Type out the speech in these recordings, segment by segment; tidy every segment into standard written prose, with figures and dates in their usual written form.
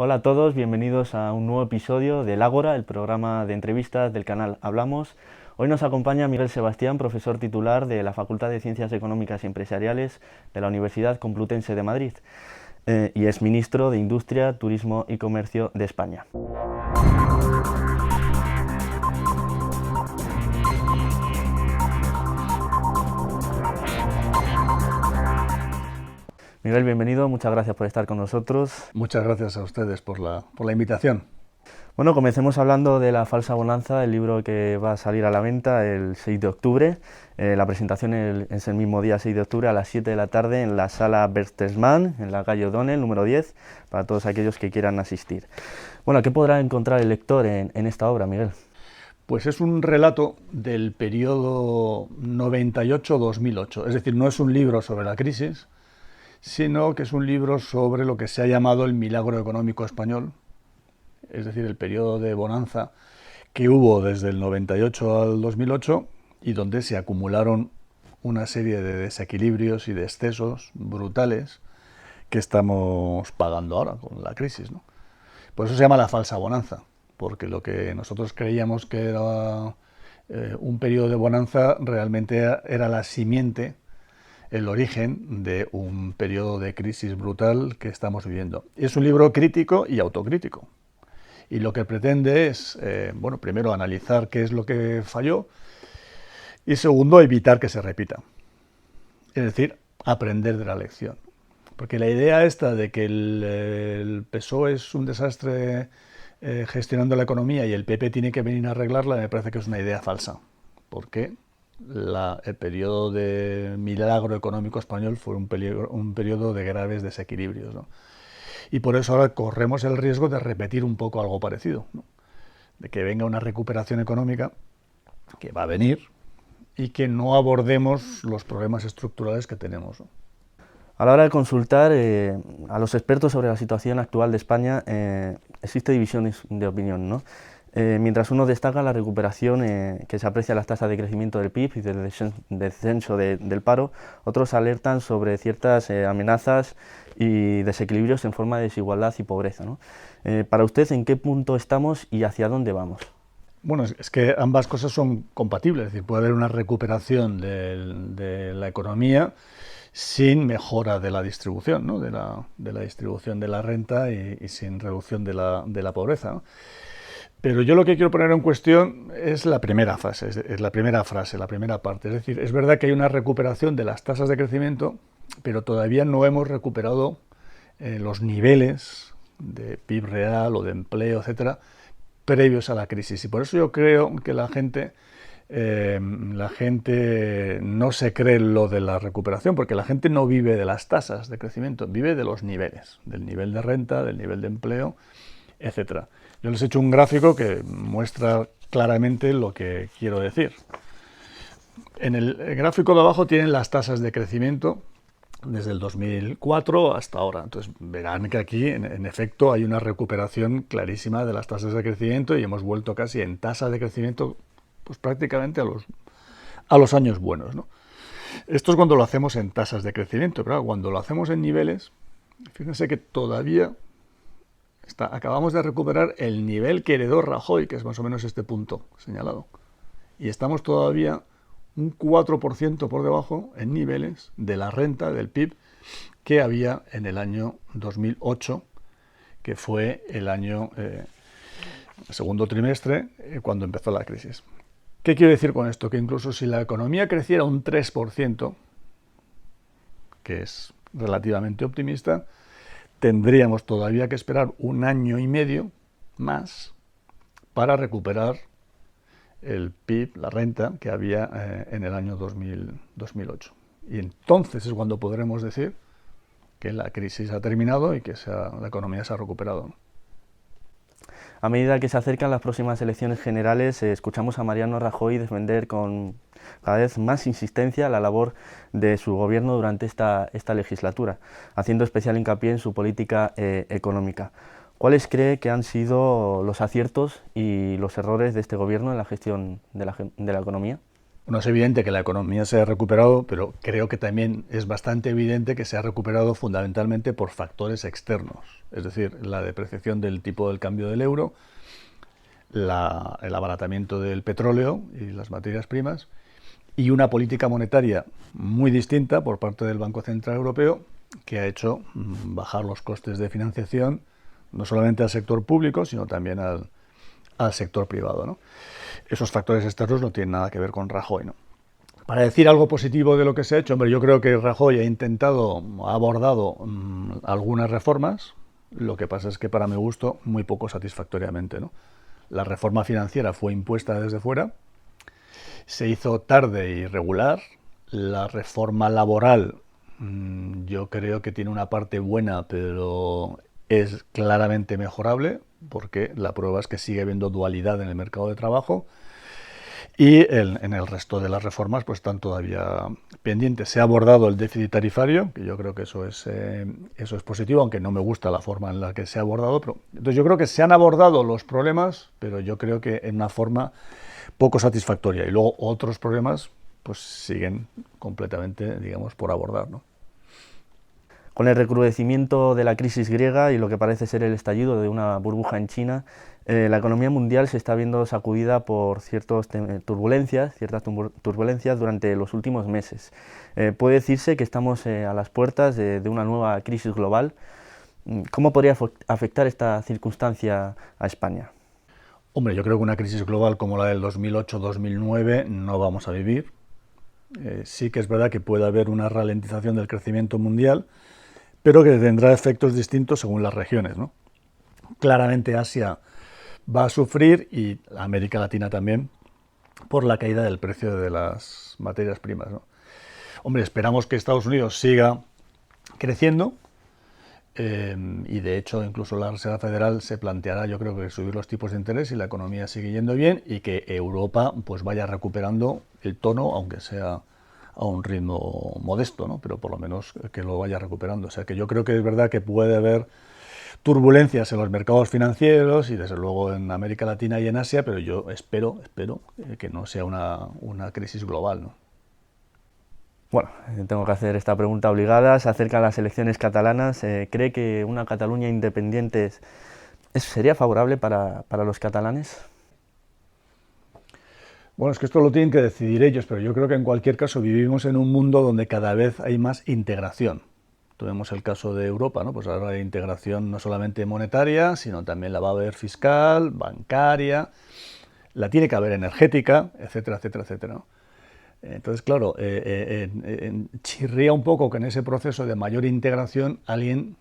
Hola a todos, bienvenidos a un nuevo episodio del Ágora, el programa de entrevistas del canal Hablamos. Hoy nos acompaña Miguel Sebastián, profesor titular de la Facultad de Ciencias Económicas y Empresariales de la Universidad Complutense de Madrid y es ministro de Industria, Turismo y Comercio de España. Miguel, bienvenido, muchas gracias por estar con nosotros. Muchas gracias a ustedes por la invitación. Bueno, comencemos hablando de La falsa bonanza, el libro que va a salir a la venta el 6 de octubre. La presentación es el mismo día, 6 de octubre, a las 7 de la tarde en la sala Bertelsmann, en la calle O'Donnell, número 10, para todos aquellos que quieran asistir. Bueno, ¿qué podrá encontrar el lector en esta obra, Miguel? Pues es un relato del periodo 98-2008, es decir, no es un libro sobre la crisis, sino que es un libro sobre lo que se ha llamado el milagro económico español, es decir, el periodo de bonanza que hubo desde el 98 al 2008 y donde se acumularon una serie de desequilibrios y de excesos brutales que estamos pagando ahora con la crisis, ¿no? Por eso se llama la falsa bonanza, porque lo que nosotros creíamos que era un periodo de bonanza realmente era la simiente, el origen de un periodo de crisis brutal que estamos viviendo. Es un libro crítico y autocrítico. Y lo que pretende es, bueno, primero analizar qué es lo que falló y segundo, evitar que se repita. Es decir, aprender de la lección. Porque la idea esta de que el PSOE es un desastre gestionando la economía y el PP tiene que venir a arreglarla, me parece que es una idea falsa. Porque el periodo de milagro económico español fue un periodo de graves desequilibrios, ¿no? Y por eso ahora corremos el riesgo de repetir un poco algo parecido, ¿no? De que venga una recuperación económica que va a venir y que no abordemos los problemas estructurales que tenemos, ¿no? A la hora de consultar a los expertos sobre la situación actual de España, existe divisiones de opinión, ¿no? Mientras uno destaca la recuperación que se aprecia en las tasas de crecimiento del PIB y del descenso del paro, otros alertan sobre ciertas amenazas y desequilibrios en forma de desigualdad y pobreza, ¿no? Para usted, ¿en qué punto estamos y hacia dónde vamos? Bueno, es que ambas cosas son compatibles, es decir, puede haber una recuperación de la economía sin mejora de la distribución, ¿no? de la distribución de la renta y sin reducción de la pobreza, ¿no? Pero yo lo que quiero poner en cuestión es la primera fase, es la primera frase, la primera parte. Es decir, es verdad que hay una recuperación de las tasas de crecimiento, pero todavía no hemos recuperado los niveles de PIB real o de empleo, etcétera, previos a la crisis. Y por eso yo creo que la gente no se cree lo de la recuperación, porque la gente no vive de las tasas de crecimiento, vive de los niveles, del nivel de renta, del nivel de empleo, etcétera. Yo les he hecho un gráfico que muestra claramente lo que quiero decir. En el gráfico de abajo tienen las tasas de crecimiento desde el 2004 hasta ahora. Entonces verán que aquí, en efecto, hay una recuperación clarísima de las tasas de crecimiento y hemos vuelto casi en tasas de crecimiento pues prácticamente a los años buenos, ¿no? Esto es cuando lo hacemos en tasas de crecimiento, pero cuando lo hacemos en niveles, fíjense que todavía acabamos de recuperar el nivel que heredó Rajoy, que es más o menos este punto señalado. Y estamos todavía un 4% por debajo en niveles de la renta del PIB que había en el año 2008, que fue el año segundo trimestre, cuando empezó la crisis. ¿Qué quiero decir con esto? Que incluso si la economía creciera un 3%, que es relativamente optimista, tendríamos todavía que esperar un año y medio más para el PIB, la renta que había en el año 2008. Y entonces es cuando podremos decir que la crisis ha terminado y que la economía se ha recuperado, ¿no? A medida que se acercan las próximas elecciones generales, escuchamos a Mariano Rajoy defender con cada vez más insistencia la labor de su gobierno durante esta legislatura, haciendo especial hincapié en su política económica. ¿Cuáles cree que han sido los aciertos y los errores de este gobierno en la gestión de la economía? Bueno, es evidente que la economía se ha recuperado, pero creo que también es bastante evidente que se ha recuperado fundamentalmente por factores externos, es decir, la depreciación del tipo del cambio del euro, el abaratamiento del petróleo y las materias primas, y una política monetaria muy distinta por parte del Banco Central Europeo, que ha hecho bajar los costes de financiación no solamente al sector público, sino también al sector privado, ¿no? Esos factores externos no tienen nada que ver con Rajoy, ¿no? Para decir algo positivo de lo que se ha hecho, hombre, yo creo que Rajoy ha abordado algunas reformas, lo que pasa es que para mi gusto muy poco satisfactoriamente, ¿no? La reforma financiera fue impuesta desde fuera, se hizo tarde y irregular, la reforma laboral yo creo que tiene una parte buena, pero es claramente mejorable, porque la prueba es que sigue habiendo dualidad en el mercado de trabajo. Y en el resto de las reformas pues están todavía pendientes. Se ha abordado el déficit tarifario, que yo creo que eso es positivo, aunque no me gusta la forma en la que se ha abordado. Entonces yo creo que se han abordado los problemas, pero yo creo que en una forma poco satisfactoria. Y luego otros problemas pues siguen completamente, digamos, por abordar, ¿no? Con el recrudecimiento de la crisis griega y lo que parece ser el estallido de una burbuja en China, la economía mundial se está viendo sacudida por ciertas turbulencias durante los últimos meses. Puede decirse que estamos a las puertas de una nueva crisis global. ¿Cómo podría afectar esta circunstancia a España? Hombre, yo creo que una crisis global como la del 2008-2009 no vamos a vivir. Sí que es verdad que puede haber una ralentización del crecimiento mundial, pero que tendrá efectos distintos según las regiones, ¿no? Claramente Asia va a sufrir, y América Latina también, por la caída del precio de las materias primas, ¿no? Hombre, esperamos que Estados Unidos siga creciendo, y de hecho incluso la Reserva Federal se planteará, yo creo, que subir los tipos de interés si la economía sigue yendo bien, y que Europa pues vaya recuperando el tono, aunque sea a un ritmo modesto, ¿no? Pero por lo menos que lo vaya recuperando. O sea que yo creo que es verdad que puede haber turbulencias en los mercados financieros y desde luego en América Latina y en Asia, pero yo espero que no sea una crisis global, ¿no? Bueno, tengo que hacer esta pregunta obligada. Se acercan las elecciones catalanas. ¿Cree que una Cataluña independiente sería favorable para los catalanes? Bueno, es que esto lo tienen que decidir ellos, pero yo creo que en cualquier caso vivimos en un mundo donde cada vez hay más integración. Tuvimos el caso de Europa, ¿no? Pues ahora hay integración no solamente monetaria, sino también la va a haber fiscal, bancaria, la tiene que haber energética, etcétera, etcétera, etcétera, ¿no? Entonces, claro, chirría un poco que en ese proceso de mayor integración alguien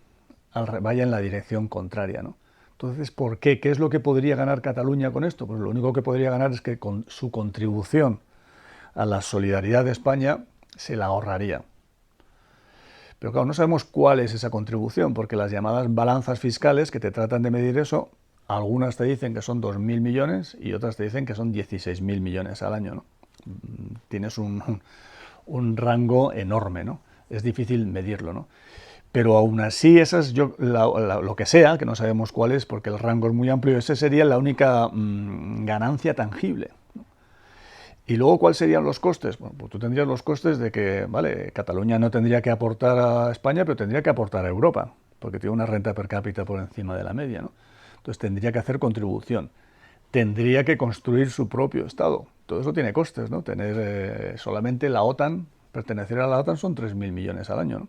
vaya en la dirección contraria, ¿no? Entonces, ¿por qué? ¿Qué es lo que podría ganar Cataluña con esto? Pues lo único que podría ganar es que con su contribución a la solidaridad de España se la ahorraría. Pero claro, no sabemos cuál es esa contribución, porque las llamadas balanzas fiscales que te tratan de medir eso, algunas te dicen que son 2.000 millones y otras te dicen que son 16.000 millones al año, ¿no? Tienes un rango enorme, ¿no? Es difícil medirlo, ¿no? Pero aún así, lo que sea, que no sabemos cuál es, porque el rango es muy amplio, esa sería la única ganancia tangible, ¿no? Y luego, ¿cuáles serían los costes? Bueno, pues tú tendrías los costes de que, vale, Cataluña no tendría que aportar a España, pero tendría que aportar a Europa, porque tiene una renta per cápita por encima de la media, ¿no? Entonces tendría que hacer contribución. Tendría que construir su propio Estado. Todo eso tiene costes, ¿no? Tener solamente la OTAN, pertenecer a la OTAN son 3.000 millones al año, ¿no?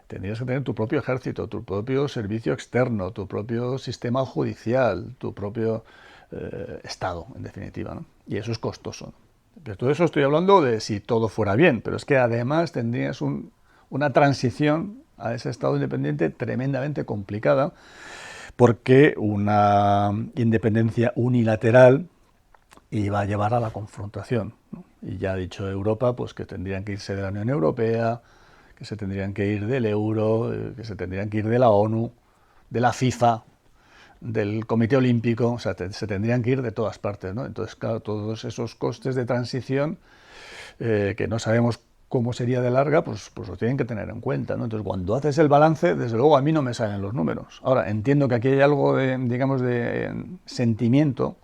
Tendrías que tener tu propio ejército, tu propio servicio externo, tu propio sistema judicial, tu propio Estado, en definitiva, ¿no? Y eso es costoso, ¿no? Pero todo eso estoy hablando de si todo fuera bien, pero es que además tendrías una transición a ese Estado independiente tremendamente complicada, porque una independencia unilateral iba a llevar a la confrontación, ¿no? Y ya ha dicho Europa pues que tendrían que irse de la Unión Europea, que se tendrían que ir del euro, que se tendrían que ir de la ONU, de la FIFA, del Comité Olímpico, o sea, se tendrían que ir de todas partes, ¿no? Entonces, claro, todos esos costes de transición que no sabemos cómo sería de larga, pues lo tienen que tener en cuenta, ¿no? Entonces, cuando haces el balance, desde luego a mí no me salen los números. Ahora, entiendo que aquí hay algo de, digamos, de sentimiento,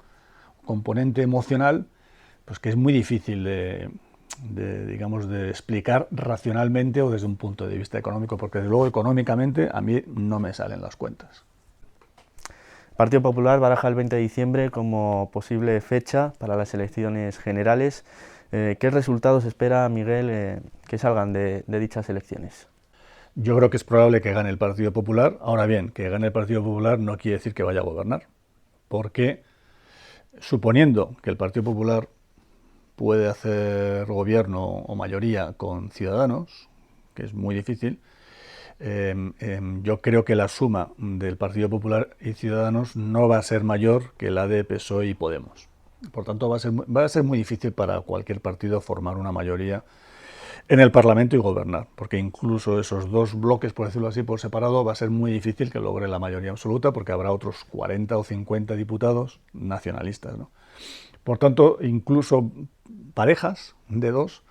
componente emocional, pues que es muy difícil digamos, de explicar racionalmente o desde un punto de vista económico, porque desde luego económicamente a mí no me salen las cuentas. El Partido Popular baraja el 20 de diciembre como posible fecha para las elecciones generales. ¿Qué resultados espera, Miguel, que salgan de dichas elecciones? Yo creo que es probable que gane el Partido Popular. Ahora bien, que gane el Partido Popular no quiere decir que vaya a gobernar, porque suponiendo que el Partido Popular puede hacer gobierno o mayoría con Ciudadanos, que es muy difícil, yo creo que la suma del Partido Popular y Ciudadanos no va a ser mayor que la de PSOE y Podemos. Por tanto, va a ser muy difícil para cualquier partido formar una mayoría en el Parlamento y gobernar, porque incluso esos dos bloques, por decirlo así, por separado, va a ser muy difícil que logre la mayoría absoluta, porque habrá otros 40 o 50 diputados nacionalistas, ¿no? Por tanto, incluso parejas de dos,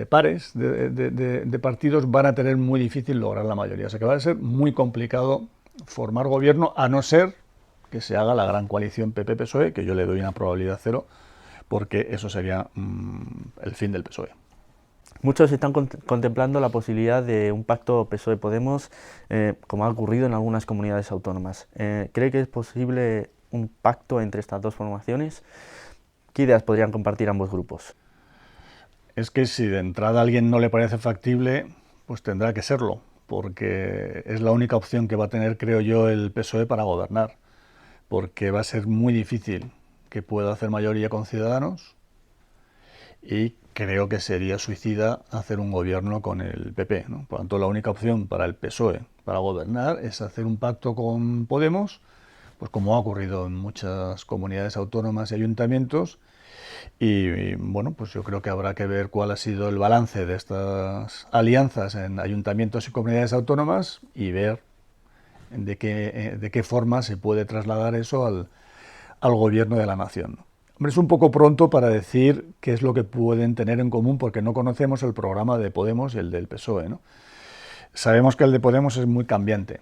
pares de partidos van a tener muy difícil lograr la mayoría. O sea que va a ser muy complicado formar gobierno, a no ser que se haga la gran coalición PP-PSOE, que yo le doy una probabilidad cero, porque eso sería el fin del PSOE. Muchos están contemplando la posibilidad de un pacto PSOE-Podemos, como ha ocurrido en algunas comunidades autónomas. ¿Cree que es posible un pacto entre estas dos formaciones? ¿Qué ideas podrían compartir ambos grupos? Es que si de entrada a alguien no le parece factible, pues tendrá que serlo, porque es la única opción que va a tener, creo yo, el PSOE para gobernar, porque va a ser muy difícil que pueda hacer mayoría con Ciudadanos y creo que sería suicida hacer un gobierno con el PP, ¿no? Por lo tanto, la única opción para el PSOE para gobernar es hacer un pacto con Podemos, pues como ha ocurrido en muchas comunidades autónomas y ayuntamientos, y bueno, pues yo creo que habrá que ver cuál ha sido el balance de estas alianzas en ayuntamientos y comunidades autónomas y ver de qué forma se puede trasladar eso al gobierno de la nación. Hombre, es un poco pronto para decir qué es lo que pueden tener en común, porque no conocemos el programa de Podemos y el del PSOE, ¿no? Sabemos que el de Podemos es muy cambiante.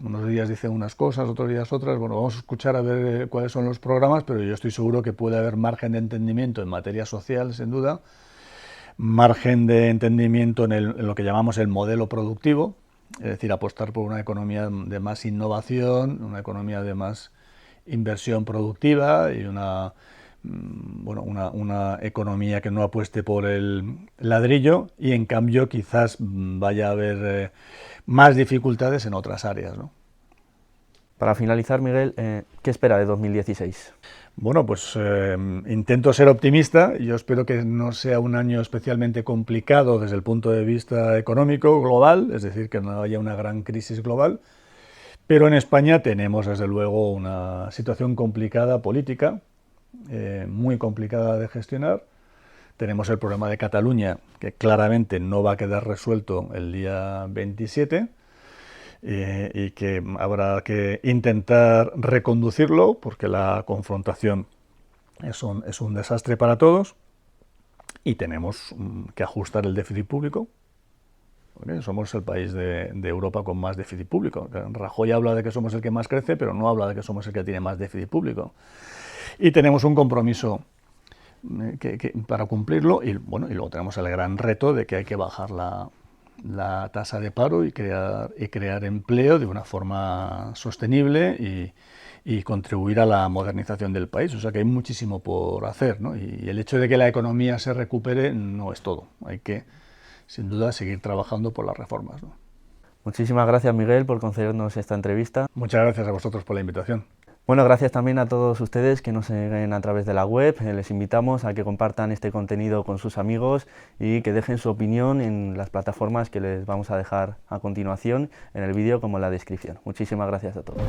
Unos días dicen unas cosas, otros días otras. Bueno, vamos a escuchar a ver cuáles son los programas, pero yo estoy seguro que puede haber margen de entendimiento en materia social, sin duda, margen de entendimiento en lo que llamamos el modelo productivo, es decir, apostar por una economía de más innovación, una economía de más inversión productiva y una economía que no apueste por el ladrillo, y en cambio quizás vaya a haber más dificultades en otras áreas, ¿no? Para finalizar, Miguel, ¿qué espera de 2016? Bueno, pues intento ser optimista. Yo espero que no sea un año especialmente complicado desde el punto de vista económico global, es decir, que no haya una gran crisis global, pero en España tenemos desde luego una situación complicada política, muy complicada de gestionar. Tenemos el problema de Cataluña, que claramente no va a quedar resuelto el día 27, y que habrá que intentar reconducirlo, porque la confrontación es un desastre para todos, y tenemos que ajustar el déficit público, porque somos el país de Europa con más déficit público. Rajoy habla de que somos el que más crece, pero no habla de que somos el que tiene más déficit público. Y tenemos un compromiso para cumplirlo, y bueno, y luego tenemos el gran reto de que hay que bajar la tasa de paro y crear empleo de una forma sostenible y contribuir a la modernización del país. O sea que hay muchísimo por hacer, ¿no? Y el hecho de que la economía se recupere no es todo. Hay que, sin duda, seguir trabajando por las reformas, ¿no? Muchísimas gracias, Miguel, por concedernos esta entrevista. Muchas gracias a vosotros por la invitación. Bueno, gracias también a todos ustedes que nos siguen a través de la web. Les invitamos a que compartan este contenido con sus amigos y que dejen su opinión en las plataformas que les vamos a dejar a continuación en el vídeo como en la descripción. Muchísimas gracias a todos.